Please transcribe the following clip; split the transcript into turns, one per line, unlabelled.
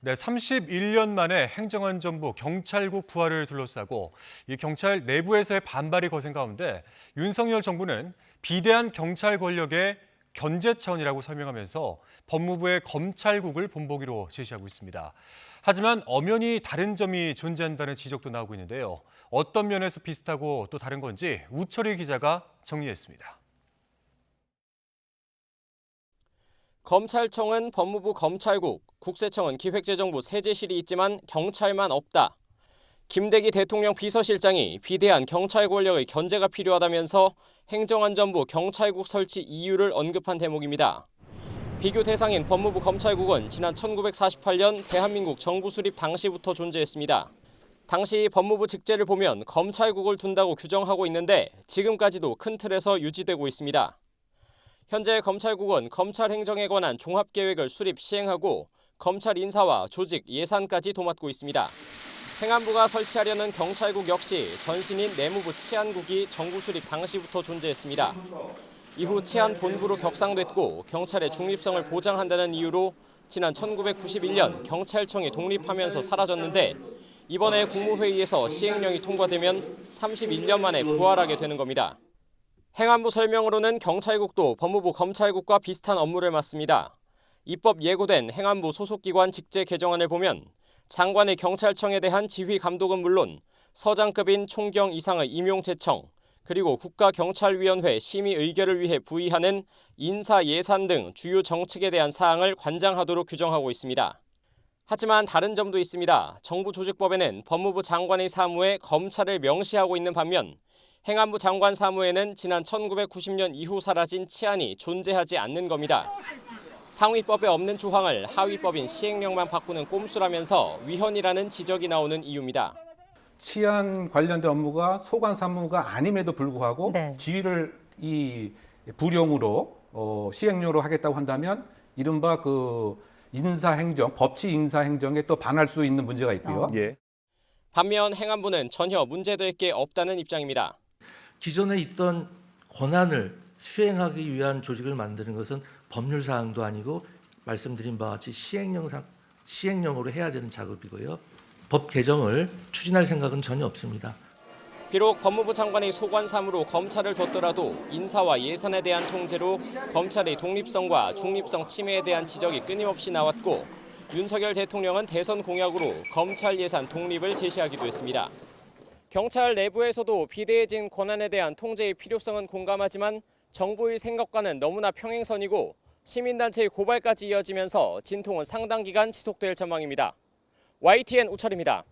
네, 31년 만에 행정안전부 경찰국 부활을 둘러싸고 이 경찰 내부에서의 반발이 거센 가운데 윤석열 정부는 비대한 경찰 권력의 견제 차원이라고 설명하면서 법무부의 검찰국을 본보기로 제시하고 있습니다. 하지만 엄연히 다른 점이 존재한다는 지적도 나오고 있는데요. 어떤 면에서 비슷하고 또 다른 건지 우철희 기자가 정리했습니다.
검찰청은 법무부 검찰국, 국세청은 기획재정부 세제실이 있지만 경찰만 없다. 김대기 대통령 비서실장이 비대한 경찰 권력의 견제가 필요하다면서 행정안전부 경찰국 설치 이유를 언급한 대목입니다. 비교 대상인 법무부 검찰국은 지난 1948년 대한민국 정부 수립 당시부터 존재했습니다. 당시 법무부 직제를 보면 검찰국을 둔다고 규정하고 있는데 지금까지도 큰 틀에서 유지되고 있습니다. 현재 검찰국은 검찰 행정에 관한 종합계획을 수립 시행하고 검찰 인사와 조직, 예산까지 도맡고 있습니다. 행안부가 설치하려는 경찰국 역시 전신인 내무부 치안국이 정부 수립 당시부터 존재했습니다. 이후 치안본부로 격상됐고 경찰의 중립성을 보장한다는 이유로 지난 1991년 경찰청이 독립하면서 사라졌는데 이번에 국무회의에서 시행령이 통과되면 31년 만에 부활하게 되는 겁니다. 행안부 설명으로는 경찰국도 법무부 검찰국과 비슷한 업무를 맡습니다. 입법 예고된 행안부 소속기관 직제 개정안을 보면 장관의 경찰청에 대한 지휘 감독은 물론 서장급인 총경 이상의 임용 제청, 그리고 국가경찰위원회 심의 의결을 위해 부의하는 인사 예산 등 주요 정책에 대한 사항을 관장하도록 규정하고 있습니다. 하지만 다른 점도 있습니다. 정부조직법에는 법무부 장관의 사무에 검찰을 명시하고 있는 반면 행안부 장관 사무에는 지난 1990년 이후 사라진 치안이 존재하지 않는 겁니다. 상위법에 없는 조항을 하위법인 시행령만 바꾸는 꼼수라면서 위헌이라는 지적이 나오는 이유입니다.
치안 관련된 업무가 소관 사무가 아님에도 불구하고
네.
지휘를 이 불용으로 시행령으로 하겠다고 한다면 이른바 그 인사행정, 법치 인사행정에 또 반할 수 있는 문제가 있고요.
예.
반면 행안부는 전혀 문제될 게 없다는 입장입니다.
기존에 있던 권한을 수행하기 위한 조직을 만드는 것은 법률 사항도 아니고 말씀드린 바와 같이 시행령으로 해야 되는 작업이고요. 법 개정을 추진할 생각은 전혀 없습니다.
비록 법무부 장관의 소관 사무로 검찰을 뒀더라도 인사와 예산에 대한 통제로 검찰의 독립성과 중립성 침해에 대한 지적이 끊임없이 나왔고 윤석열 대통령은 대선 공약으로 검찰 예산 독립을 제시하기도 했습니다. 경찰 내부에서도 비대해진 권한에 대한 통제의 필요성은 공감하지만 정부의 생각과는 너무나 평행선이고 시민단체의 고발까지 이어지면서 진통은 상당 기간 지속될 전망입니다. YTN 우철입니다.